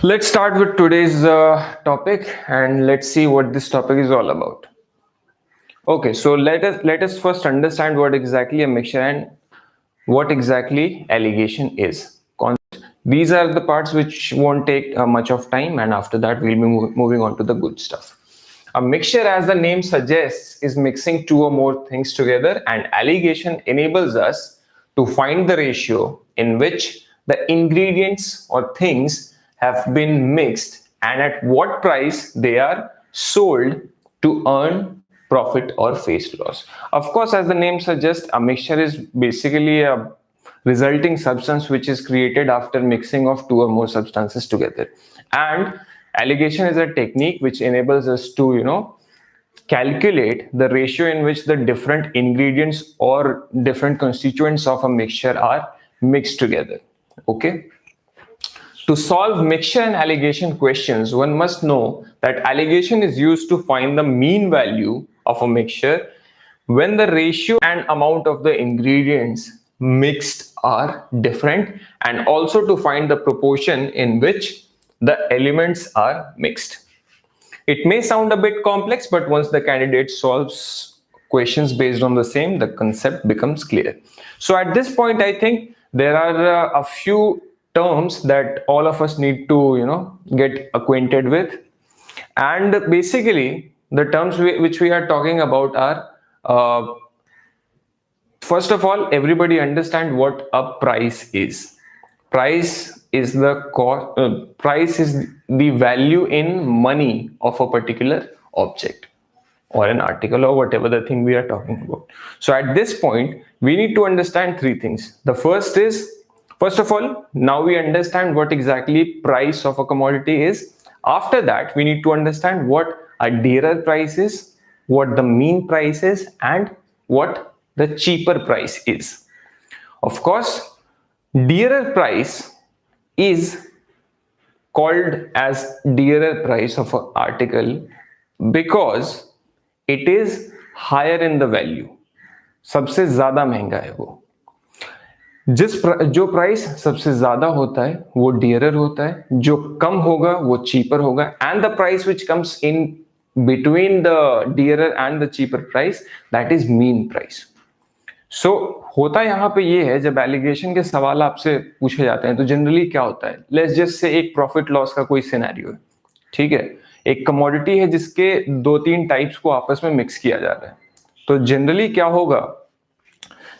Let's start with today's topic and let's see what this topic is all about. Okay, so let us first understand what exactly a mixture and what exactly allegation is. These are the parts which won't take much of time, and after that we'll be moving on to the good stuff. A mixture, as the name suggests, is mixing two or more things together, and allegation enables us to find the ratio in which the ingredients or things have been mixed and at what price they are sold to earn profit or face loss. Of course, as the name suggests, a mixture is basically a resulting substance which is created after mixing of two or more substances together. And allegation is a technique which enables us to calculate the ratio in which the different ingredients or different constituents of a mixture are mixed together. Okay, to solve mixture and allegation questions, one must know that allegation is used to find the mean value of a mixture when the ratio and amount of the ingredients mixed are different, and also to find the proportion in which the elements are mixed. It may sound a bit complex, but once the candidate solves questions based on the same, the concept becomes clear. So at this point, I think there are a few terms that all of us need to, get acquainted with. And basically, the terms which we are talking about are, first of all, everybody understand what a price is. Price is the cost. Price is the value in money of a particular object or an article or whatever the thing we are talking about. So at this point, we need to understand three things. The first is, first of all, now we understand what exactly price of a commodity is. After that, we need to understand what a dearer price is, what the mean price is, and what the cheaper price is. Of course, dearer price is called as dearer price of an article because it is higher in the value. सबसे ज्यादा महंगा है वो. जो price सबसे ज्यादा होता है वो डियरर होता है, जो कम होगा वो चीपर होगा, and the price which comes in between the dearer and the cheaper price, that is mean price. So होता यहाँ पे ये है, जब एलिगेशन के सवाल आपसे पूछे जाते हैं तो जनरली क्या होता है, लेट्स जस्ट से एक प्रॉफिट लॉस का कोई सिनेरियो है, ठीक है, एक कमोडिटी है जिसके दो तीन टाइप्स को आपस में मिक्स किया जा रहा है. तो जनरली क्या होगा,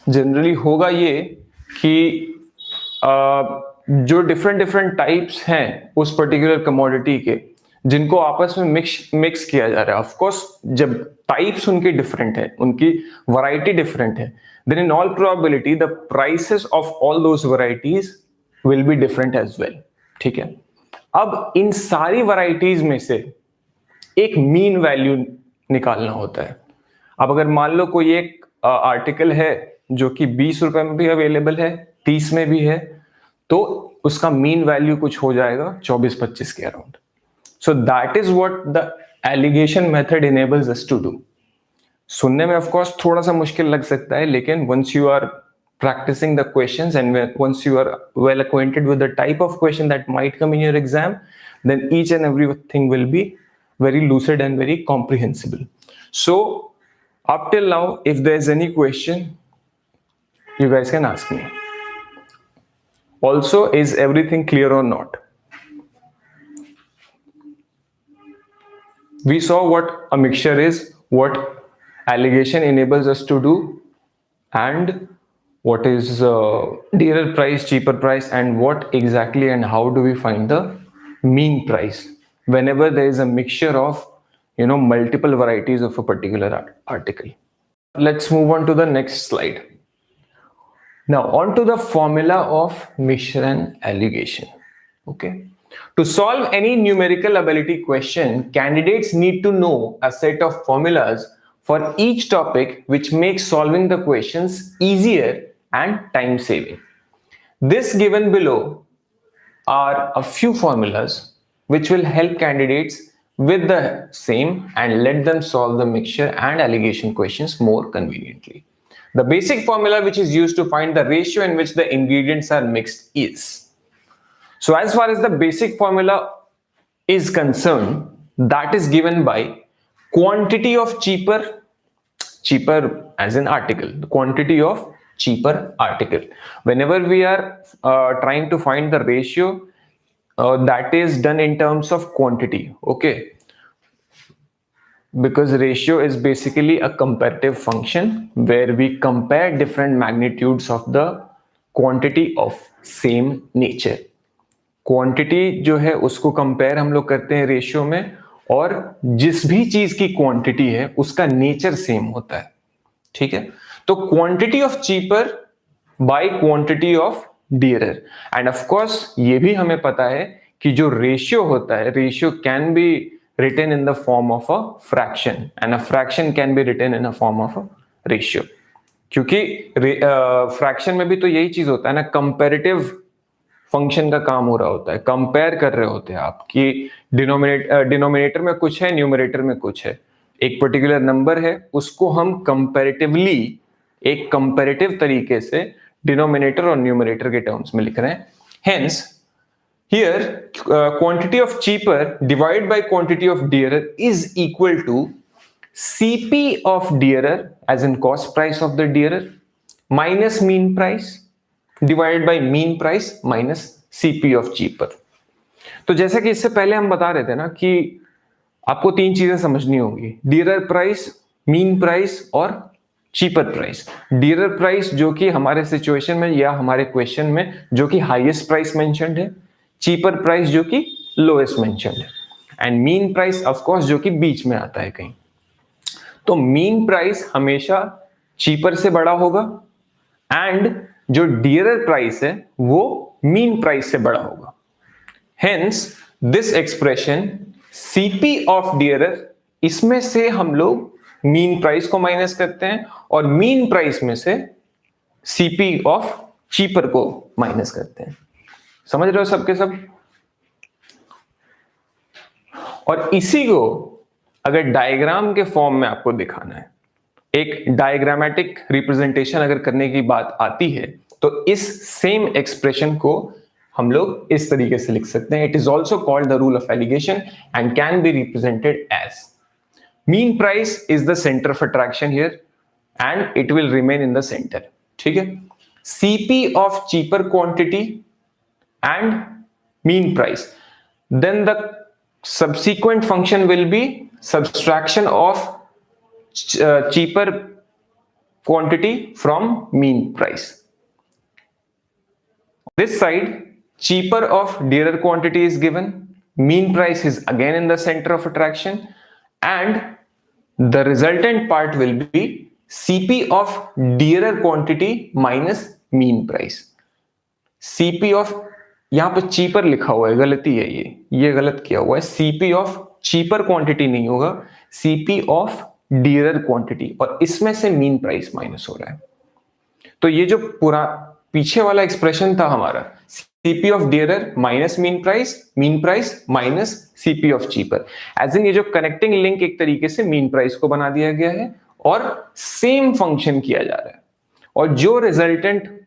जनरली होगा ये कि जो डिफरेंट टाइप्स हैं उस पर्टिकुलर कमोडिटी के, जिनको आपस में मिक्स किया जा रहा है. ऑफ कोर्स जब टाइप्स उनके डिफरेंट है, उनकी वैरायटी डिफरेंट है, then in all probability the prices of all those varieties will be different as well. ठीक है, अब इन सारी वैरायटीज में से एक मीन वैल्यू निकालना होता है. अब अगर मान लो कोई एक आर्टिकल है जो कि 20 रुपए में भी अवेलेबल है, 30 में भी है, तो उसका मीन वैल्यू कुछ हो जाएगा 24-25 के around. So that is what the alligation method enables us to do. सुनने में ऑफ कोर्स थोड़ा सा मुश्किल लग सकता है, लेकिन once you are practicing the questions and once you are well acquainted with the type of question that might come in your exam, then each and everything will be very lucid and very comprehensible. So up till now, if there's any question, you guys can ask me. Also, is everything clear or not? We saw what a mixture is, what allegation enables us to do, and what is dearer price, cheaper price, and what exactly and how do we find the mean price whenever there is a mixture of multiple varieties of a particular article. Let's move on to the next slide. Now on to the formula of mixture and allegation. Okay, to solve any numerical ability question, candidates need to know a set of formulas for each topic which makes solving the questions easier and time saving. This given below are a few formulas which will help candidates with the same and let them solve the mixture and allegation questions more conveniently. The basic formula which is used to find the ratio in which the ingredients are mixed is, So as far as the basic formula is concerned, that is given by quantity of cheaper as an article, the quantity of cheaper article. Whenever we are trying to find the ratio, that is done in terms of quantity, okay, because ratio is basically a comparative function where we compare different magnitudes of the quantity of same nature. Quantity जो है उसको compare हम लोग करते हैं ratio में, और जिस भी चीज की क्वांटिटी है उसका नेचर सेम होता है, ठीक है। तो quantity of cheaper bye quantity of dearer, end of course ये भी हमें पता है कि जो रेशियो होता है, ratio can be written in the form of a fraction, and a fraction can be written in a form of a ratio, क्योंकि फ्रैक्शन में भी तो यही चीज होता है ना, कंपेरेटिव फंक्शन का काम हो रहा होता है, कंपेयर कर रहे होते हैं आप कि डिनोमिनेटर में कुछ है, न्यूमरेटर में कुछ है, एक पर्टिकुलर नंबर है, उसको हम कंपैरेटिवली एक कंपैरेटिव तरीके से डिनोमिनेटर और न्यूमरेटर के टर्म्स में लिख रहे हैं। Hence here quantity of cheaper divide by quantity of dearer is equal to CP of dearer as in cost price of the dearer minus mean price divided by mean price minus CP of cheaper। तो जैसा कि इससे पहले हम बता रहे थे ना कि आपको तीन चीजें समझनी होगी, डियरर प्राइस, मीन प्राइस और चीपर प्राइस। डियरर प्राइस जो कि हमारे सिचुएशन में या हमारे क्वेश्चन में जो कि हाईएस्ट प्राइस मेंशन्ड है, चीपर प्राइस जो कि लोएस्ट मेंशन्ड है, and mean price of course जो कि बीच में आता है कहीं। तो मीन प्राइस हमेशा चीपर से बड़ा होगा, एंड जो डियरर प्राइस है वो मीन प्राइस से बड़ा होगा। Hence this expression CP of dearer, इसमें से हम लोग मीन प्राइस को माइनस करते हैं और मीन प्राइस में से सीपी ऑफ चीपर को माइनस करते हैं। समझ रहे हो सबके सब? और इसी को अगर डायग्राम के फॉर्म में आपको दिखाना है, एक डायग्रामेटिक रिप्रेजेंटेशन अगर करने की बात आती है, तो इस सेम एक्सप्रेशन को हम लोग इस तरीके से लिख सकते हैं। It is also called the rule of alligation and can be represented as mean price is the centre of attraction here and it will remain in the centre, ठीक है। CP of cheaper quantity and mean price, then the subsequent function will be subtraction of cheaper quantity from mean price. This side, cheaper of dearer quantity is given, mean price is again in the center of attraction, and the resultant part will be CP of dearer quantity minus mean price. CP of, यहां पर cheaper लिखा हुआ है, गलती है, ये गलत किया हुआ है, सीपी ऑफ चीपर क्वांटिटी नहीं होगा, सीपी ऑफ डियरर क्वांटिटी, और इसमें से मीन प्राइस माइनस हो रहा है। तो ये जो पूरा पीछे वाला एक्सप्रेशन था हमारा, CP of dearer minus mean price minus CP of cheaper, as in ये जो कनेक्टिंग लिंक एक तरीके से मीन प्राइस को बना दिया गया है और सेम फंक्शन किया जा रहा है, और जो रिजल्टेंट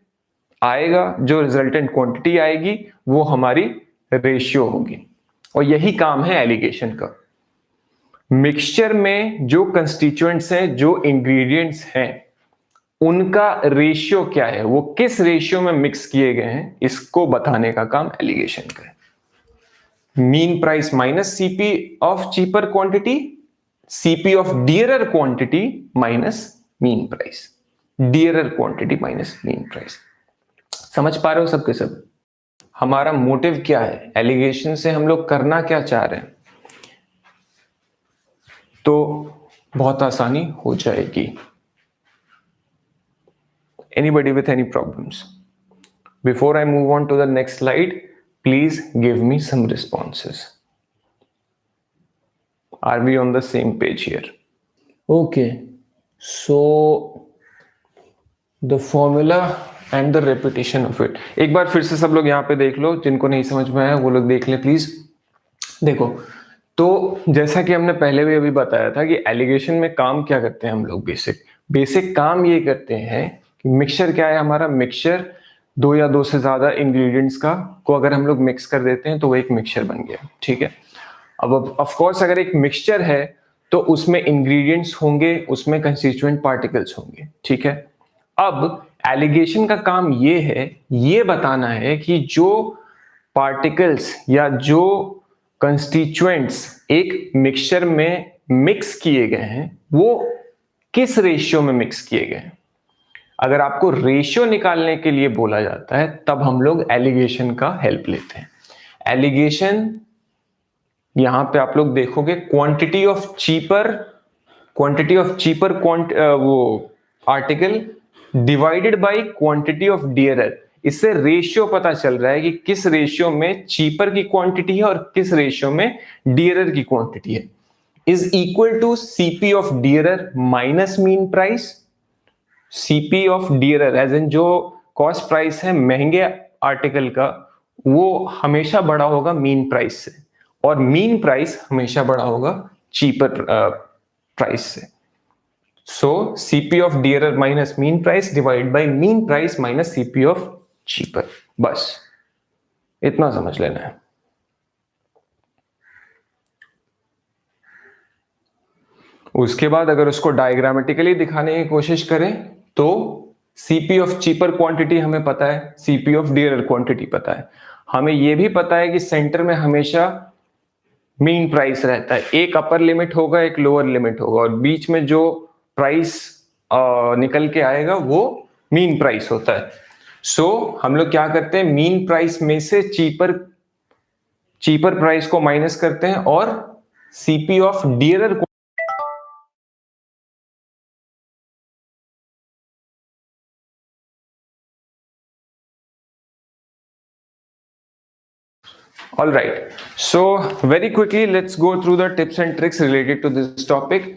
आएगा, जो रिजल्टेंट क्वांटिटी आएगी, वो हमारी रेशियो होगी। और यही काम है एलिगेशन का। मिक्सचर में जो कंस्टिट्यूएंट्स हैं, जो इंग्रेडिएंट्स हैं, उनका रेशियो क्या है, वो किस रेशियो में मिक्स किए गए हैं, इसको बताने का काम एलिगेशन का है। Mean price minus CP of cheaper quantity, CP of dearer quantity minus mean price, dearer quantity minus mean price. समझ पा रहे हो सबके सब? हमारा मोटिव क्या है, एलिगेशन से हम लोग करना क्या चाह रहे हैं, तो बहुत आसानी हो जाएगी। Anybody with any problems? Before I move on to the next slide, please give me some responses. Are we on the same page here? Okay, so the formula and the repetition of it. एक बार फिर से सब लोग यहाँ पे देख लो, जिनको नहीं समझ में आया वो लोग देख ले प्लीज। देखो, तो जैसा कि हमने पहले भी अभी बताया था कि एलिगेशन में काम क्या करते हैं हम लोग, बेसिक काम ये करते हैं कि मिक्सचर क्या है हमारा, मिक्सचर दो या दो से ज्यादा इंग्रेडिएंट्स का को अगर हम लोग मिक्स कर देते हैं तो वो एक मिक्सचर बन गया, ठीक है। अब ऑफ कोर्स अगर एक मिक्सचर है तो उसमें इंग्रेडिएंट्स होंगे, उसमें कंस्टिट्यूएंट पार्टिकल्स होंगे, ठीक है। अब एलिगेशन का काम ये है, ये बताना है कि जो पार्टिकल्स या जो कंस्टिट्यूएंट्स एक मिक्सचर में मिक्स किए गए हैं वो किस रेशियो में मिक्स किए गए हैं। अगर आपको रेशियो निकालने के लिए बोला जाता है तब हम लोग एलिगेशन का हेल्प लेते हैं। एलिगेशन यहां पे आप लोग देखोगे क्वांटिटी ऑफ चीपर वो article divided by quantity of dearer. इससे रेशियो पता चल रहा है कि किस रेशियो में चीपर की क्वांटिटी है और किस रेशियो में डियरर की क्वांटिटी है। Is equal to CP of dearer minus mean price. CP of dearer as in जो कॉस्ट प्राइस है महंगे आर्टिकल का, वो हमेशा बड़ा होगा मीन प्राइस से, और मीन प्राइस हमेशा बड़ा होगा चीपर प्राइस से। So CP of dearer minus mean price divide by mean price minus CP of cheaper, बस इतना समझ लेना है। उसके बाद अगर उसको डायग्रामेटिकली दिखाने की कोशिश करें तो सीपी ऑफ चीपर क्वांटिटी हमें पता है, सीपी ऑफ डियरर क्वांटिटी पता है, हमें यह भी पता है कि सेंटर में हमेशा मीन प्राइस रहता है, एक अपर लिमिट होगा एक लोअर लिमिट होगा और बीच में जो प्राइस निकल के आएगा वो मीन प्राइस होता है। सो हम लोग क्या करते हैं, मीन प्राइस में से चीपर प्राइस को माइनस करते हैं और सीपी ऑफ डियरर को all right, so very quickly let's go through the tips and tricks related to this topic.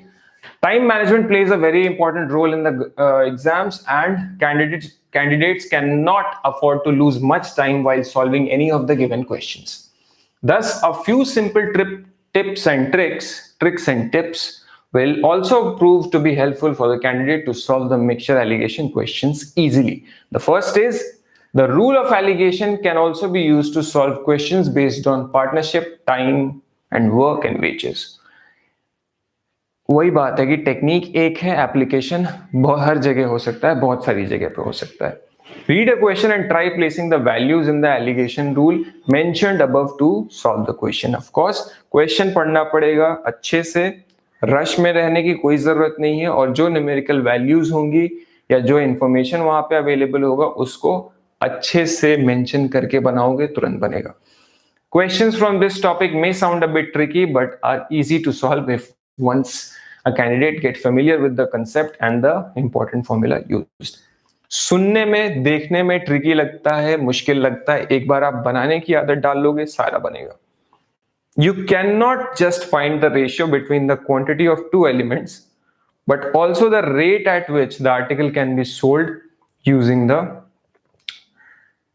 Time management plays a very important role in the exams, and candidates cannot afford to lose much time while solving any of the given questions. Thus, a few simple tips and tips will also prove to be helpful for the candidate to solve the mixture allegation questions easily. The first is the rule of allegation can also be used to solve questions based on partnership, time, and work and wages. वही बात है कि technique एक है, application हर जगह हो सकता है, बहुत सारी जगह पे हो सकता है। Read a question and try placing the values in the allegation rule mentioned above to solve the question. Of course, question पढ़ना पड़ेगा अच्छे से, रश में रहने की कोई जरूरत नहीं है, और जो न्यूमेरिकल वैल्यूज होंगी या जो इंफॉर्मेशन वहां पे अवेलेबल होगा उसको अच्छे से मेंशन करके बनाओगे, तुरंत बनेगा। Questions from this topic may sound a bit tricky but are easy to solve if once a candidate get familiar with the concept and the important formula used. सुनने में, देखने में ट्रिकी लगता है, मुश्किल लगता है, एक बार आप बनाने की आदत डाल लोगे सारा बनेगा। You cannot just find the ratio between the quantity of two elements but also the rate at which the article can be sold using the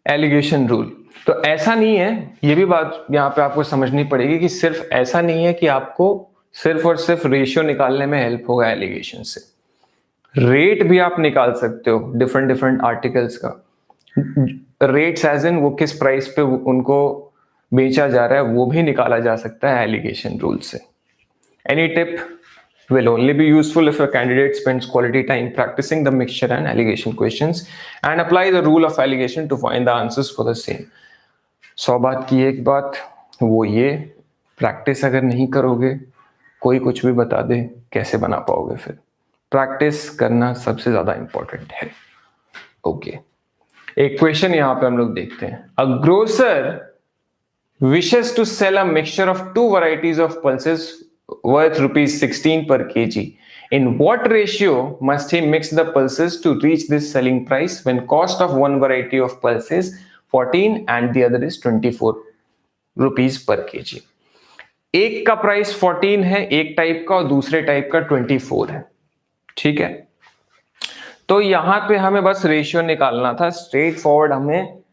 allegation rule. तो ऐसा नहीं है, ये भी बात यहाँ पे आपको समझनी पड़ेगी कि सिर्फ ऐसा नहीं है कि आपको सिर्फ और सिर्फ रेशियो निकालने में हेल्प होगा एलिगेशन से, रेट भी आप निकाल सकते हो डिफरेंट आर्टिकल्स का। रेट्स एज इन वो किस प्राइस पे उनको बेचा जा रहा है वो भी निकाला जा सकता है एलिगेशन रूल से। Any tip will only be useful if a candidate spends quality time practicing the mixture and allegation questions and apply the rule of allegation to find the answers for the same. 100 बात की एक बात वो ये, practice अगर नहीं करोगे कोई कुछ भी बता दे कैसे बना पाओगे, फिर प्रैक्टिस करना सबसे ज्यादा इंपॉर्टेंट है। ओके, एक क्वेश्चन यहां पे हम लोग देखते हैं। अ grocer wishes to sell a mixture of two varieties of pulses worth rupees 16 per kg. In what ratio must he mix the pulses to reach this selling price when cost of one variety of pulse is 14 and the other is 24 rupees per kg? एक का price 14 है एक type का और दूसरे type का 24 है, ठीक है। तो यहां पे हमें बस रेशियो निकालना था, स्ट्रेट फॉरवर्ड, हमें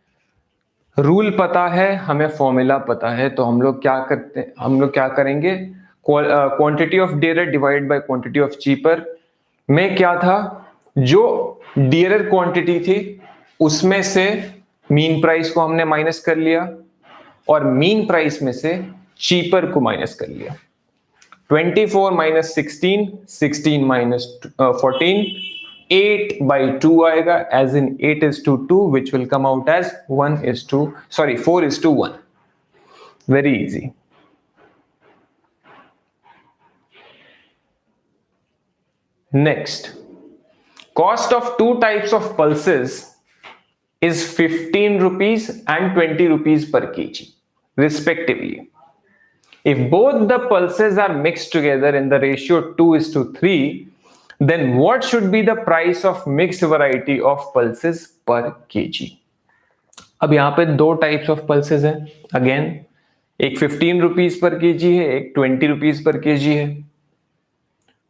रूल पता है, हमें फॉर्मूला पता है, तो हम लोग क्या करेंगे, quantity of dearer divide by quantity of cheaper में क्या था, जो डियरर क्वांटिटी थी उसमें से मीन प्राइस को हमने माइनस कर लिया और मीन प्राइस में से चीपर को माइनस कर लिया। 24 माइनस 16, 16 माइनस 14, 8/2 आएगा, as in 8:2, which will come out as 4:1. Very easy. Next, cost of two types of pulses is 15 rupees and 20 rupees per kg respectively. If both the pulses are mixed together in the ratio 2:3, then what should be the price of mixed variety of pulses per kg? अब यहां पे दो types of pulses हैं, again एक 15 rupees per KG है, एक 20 rupees per KG है।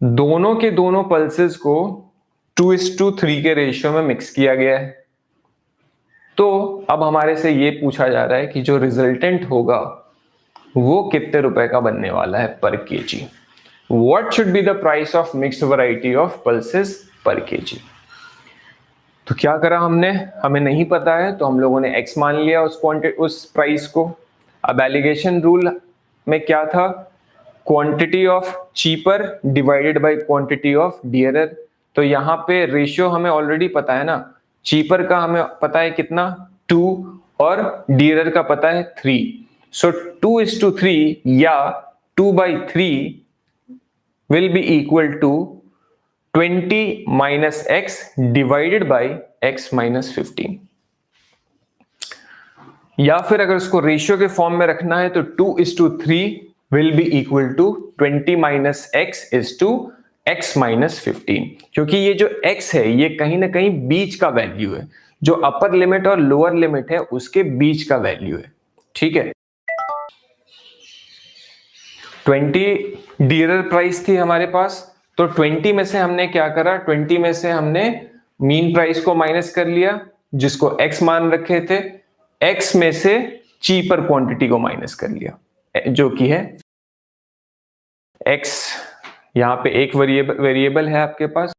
दोनों के दोनों पल्सेस को 2:3 के रेशियो में मिक्स किया गया है। तो अब हमारे से ये पूछा जा रहा है कि जो रिजल्टेंट होगा वो कितने रुपए का बनने वाला है पर KG. What should be the price of mixed variety of pulses पर केजी? तो क्या करा हमने, हमें नहीं पता है तो हम लोगों ने x मान लिया उस प्राइस को। अब एलिगेशन रूल में क्या था, quantity of cheaper divided by quantity of dearer. तो यहाँ पे रेशियो हमें ऑलरेडी पता है ना, चीपर का हमें पता है कितना 2 और डियरर का पता है 3। सो 2:3 या 2/3 will be equal to 20 minus x divided by x minus 15। या फिर अगर उसको रेशियो के फॉर्म में रखना है तो 2:3 will be equal to 20 minus x is to x minus 15, क्योंकि ये जो x है ये कहीं ना कहीं बीच का वैल्यू है, जो अपर लिमिट और लोअर लिमिट है उसके बीच का वैल्यू है। ठीक है, 20 डियरर प्राइस थी हमारे पास, तो 20 में से हमने क्या करा, 20 में से हमने मीन प्राइस को माइनस कर लिया जिसको x मान रखे थे, x में से चीपर क्वांटिटी को माइनस कर लिया जो कि है x। यहां पे एक वेरिएबल है आपके पास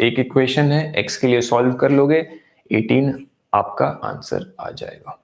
एक इक्वेशन है, x के लिए सॉल्व कर लोगे 18 आपका आंसर आ जाएगा।